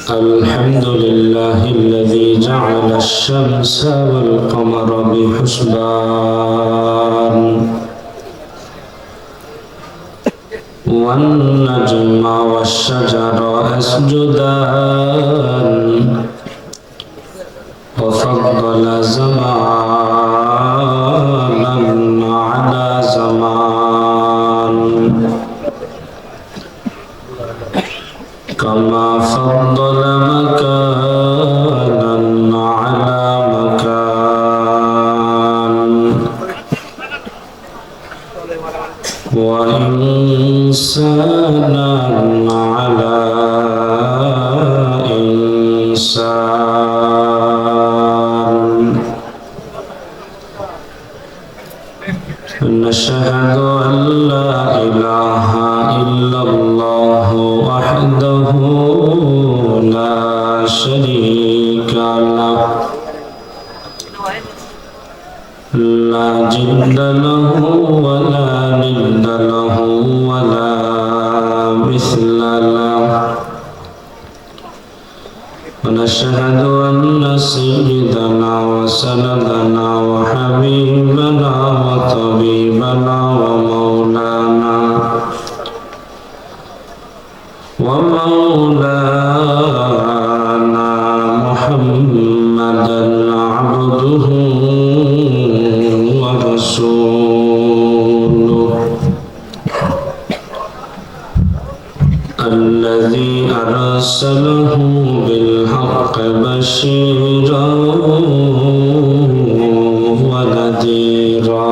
الحمد لله الذي جعل الشمس والقمر بحسبان والنجم والشجر يسجدان وفضل زمانا على زمان كما فضل مكانا على مكان وإنسانا على إنسان نشهد أن لا إله إلا الله وحده لا شريك له لا جد له ولا ند له ولا مثل له ونشهد أن سيدنا وسندنا وحبيبنا وطبيبنا ومولانا محمدا عبده ورسوله الذي أرسله بالحق بشيرا ونذيرا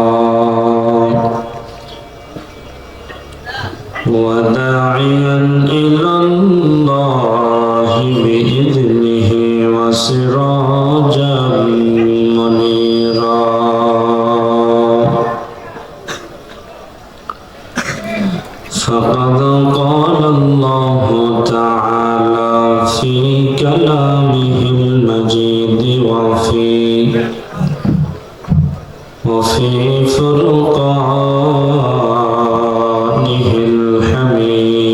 وداعيا إلى الله بإذنه وسراجا منيرا فقد قال الله تعالى في كلامه المجيد وفي فرقانه الحميد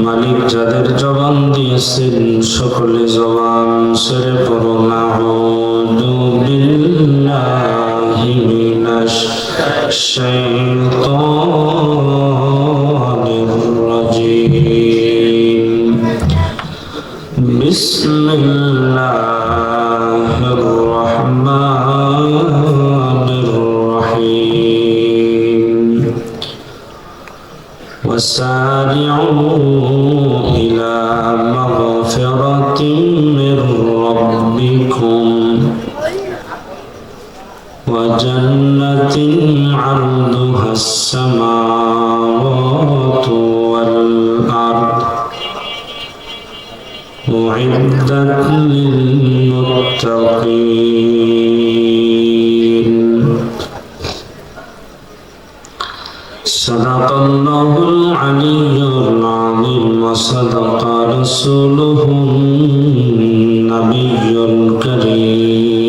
মালিক যাদের জবান দিয়েছেন সকলে জবান ছেড়ে পড়ুন আউযু বিল্লাহি মিনাশ শাইতানির রাজীম বিসমিল্লাহির রহমানির রহিম وسارعوا إلى مغفرة من ربكم وجنة عرضها السماوات والأرض أعدت للمتقين صدق الله العلي العظيم وصدق رسوله النبي الكريم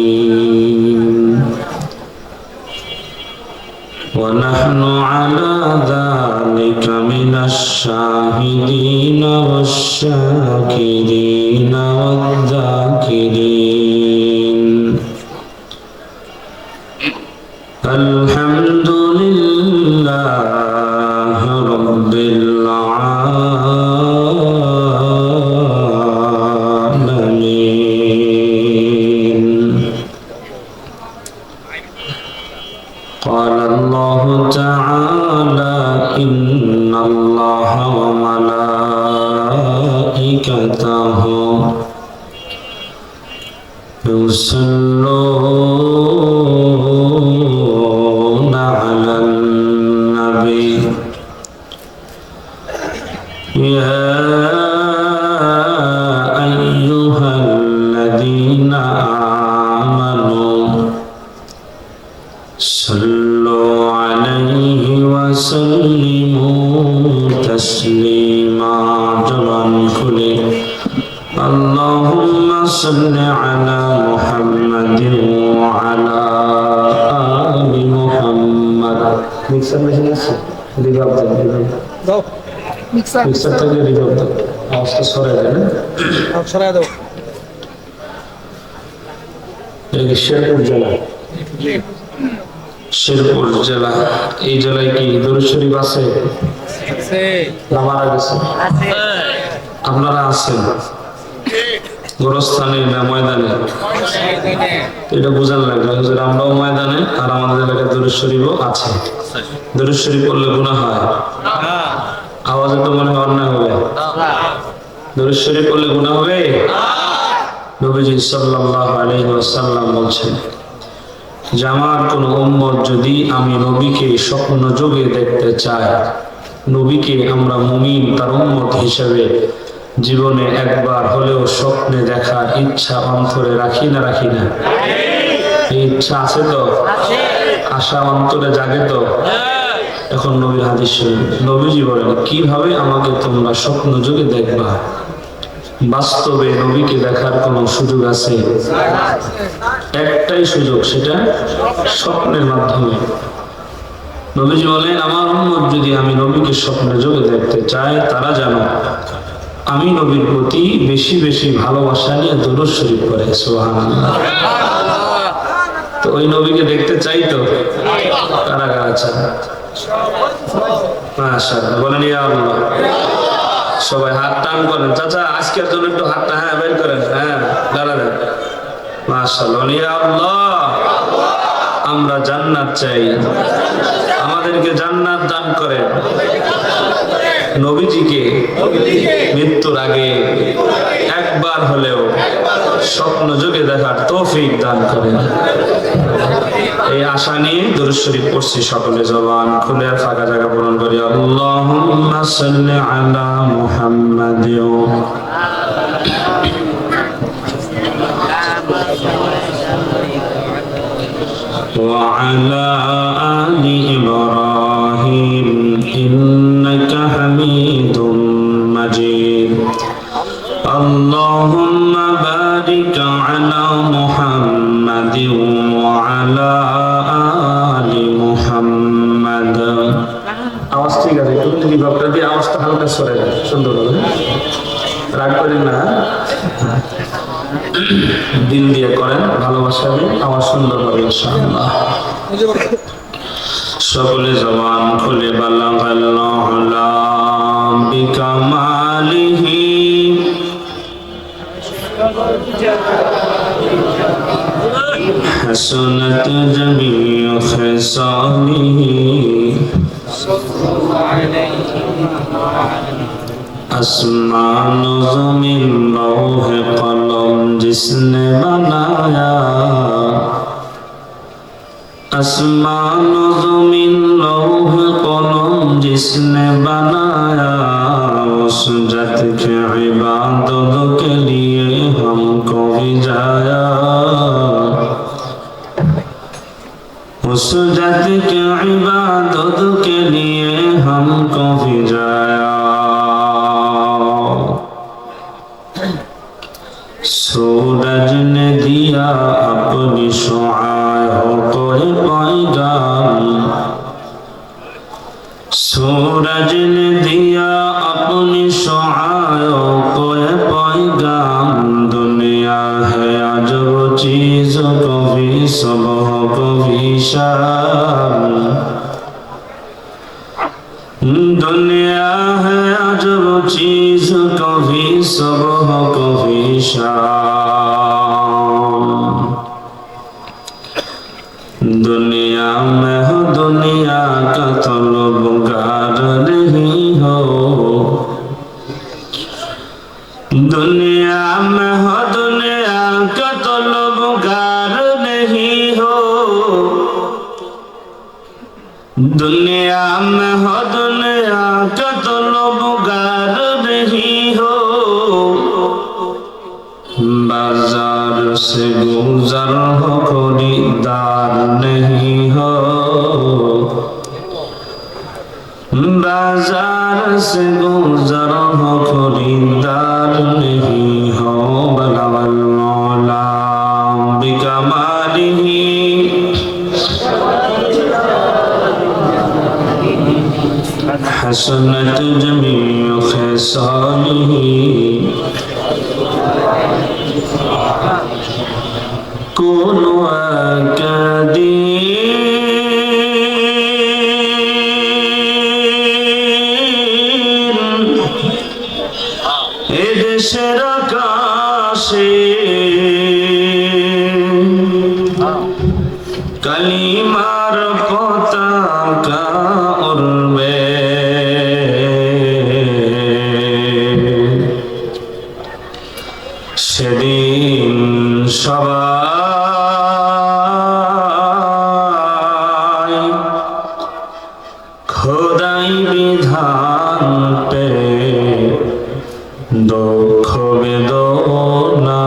ونحن على ذلك من الشاهدين والشاكرين والذاكرين الحمد لله رب العالمين قال الله تعالى إن الله وملائكته يصلون على النبي يا أيها الذين آمنوا صلوا عليه وسلموا تسليما جبان كله اللهم صل على محمد وعلى آل محمد রিভার্ব দেন, রিভার্ব দাও মিক্সার মিক্সার থেকে রিভার্ব দেন, আওয়াজটা সরে দেন। সরাই দাও। এই শেরপুর জেলা, শেরপুর জেলা, এই জেলায় কি দরুদ শরীফ আছে না মারা গেছে? আপনারা আছেন গোরস্থানে না ময়দানে? এটা বোঝার লাগবে হুজুর, আমরাও ময়দানে আর আমাদের এলাকায় দরুদ শরীফও আছে। দরুদ শরীফ পড়লে গুনাহ হয়? আওয়াজে তো মনে হয় অন্যায় হবে। দরুদ শরীফ পড়লে গুনাহ হবে? নবীজি সাল্লাল্লাহু আলাইহি ওয়াসাল্লাম বলছেন যে আমার কোন উম্মত যদি আমি নবীকে স্বপ্ন যোগে দেখতে চাই, নবীকে আমরা মুমিন তার উম্মত হিসেবে জীবনে একবার হলেও স্বপ্নে দেখার ইচ্ছা অন্তরে রাখি না রাখি না? এই ইচ্ছা আছে তো? আশা অন্তরে জাগে তো? এখন নবী হাদিস নবীজি বলেন কিভাবে আমাকে তোমরা স্বপ্ন যোগে দেখবা? বাস্তবে নবীকে দেখার কোন সুযোগ আছে? একটাই সুযোগ, সেটা স্বপ্নের মাধ্যমে। নবীজি বলেন আমার উম্মত যদি আমি নবীকে স্বপ্নে যোগে দেখতে চাই, তারা জানো আমি নবীর প্রতি বেশি বেশি ভালোবাসা নিয়ে দরুদ শরীফ পড়ে। সুবহানাল্লাহ। তো ওই নবীকে দেখতে চাই তো? কারা কারা চান? মাশাআল্লাহ, বলেন ইয়া আল্লাহ। সবাই হাত টান করেন। চাচা আজকের জন্য একটু হাতটা হ্যাঁ বের করেন, হ্যাঁ দাঁড়াবেন। মাশাআল্লাহ, ইয়া আল্লাহ। আমরা জান্নাত চাই, আমাদেরকে জান্নাত দান করেন। নবীজিকে মৃত্যুর আগে একবার হলেও স্বপ্ন যোগে দেখার তৌফিক দান করেন। এই আশা নিয়ে দরুদ শরীফ পড়ছি, সকলে জবান খুলে আর ফাঁকা জায়গা পূরণ করি। আল্লাহুম্মা সাল্লি আলা মুহাম্মাদ ওয়া আলা আলি ইব্রাহিম ইন্নাকা হামিদুম মাজিদ। আল্লাহুম্মা বারিক আলা মুহাম্মাদ ওয়া আলা আলি মুহাম্মাদ। আওয়াজ ঠিক আছে? একটু রিভার্বটা দিয়ে আওয়াজটা হালকা সরে দেন, সুন্দর হবে। রাগ করেন না, দিল দিয়ে করেন, ভালোবাসা দিয়ে আওয়াজ সুন্দর হবে ইনশাআল্লাহ। সকলে জবান খুলে বালাগাল্লাহু বিকামালিহি হাসানাত জামিউ খিসালিহি আসমান জমিন লৌহে কলম জিসনে বানায়া, আসমান জমিন লৌহে কলম जिसने बनाया, उस जत के इबादत के लिए हमको भिजाया, उस जत के इबादत के लिए हमको भिजाया। सूरज ने दिया अपनी शुआओं को पैगाम, सूरज ने दिया अपनी शुआओं को पैगाम। दुनिया है अजब चीज, कभी सुबह कभी शाम। दुनिया है अजब चीज, कभी सुबह कभी शाम। दुनिया में हो दुनिया का तलबगार नहीं हो, दुनिया में हो दुनिया का तलबगार नहीं हो, दुनिया में हो दुनिया का तलबगार नहीं हो। बाजार से गुजर हो खरीदार नहीं हो, बाजार से गुजर हो खरीदार नहीं हो। बलगल मौला बिकमालिही حسنة جميع خصاله كن وكدير এদেশের আকাশে কালিমার পতাকা উড়বে সেদিন সবাই খোদাই বিধান পেয়ে দুঃখ বেদনা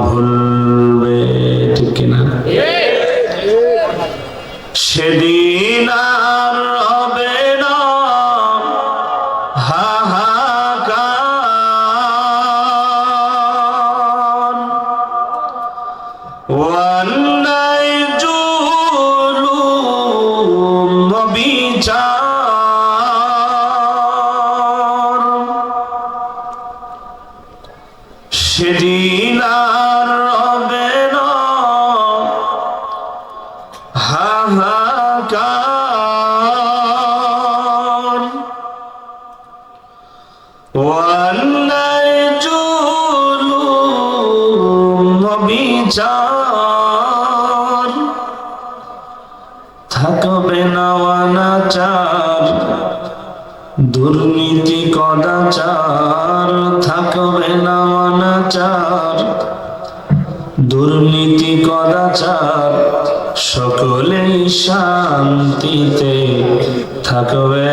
ভুলবে, ঠিক কিনা? সেদিন আর হবে না হাহাকার, অন্যায় জুলুম বিচার, সেদিন আর হবে না হাহাকার, অন্যায় জুলুম বিচার, থাকবে না অনাচার দুর্নীতি কদাচার, থাকবে না অনাচার দুর্নীতি কদাচার, সকলেই শান্তিতে থাকবে।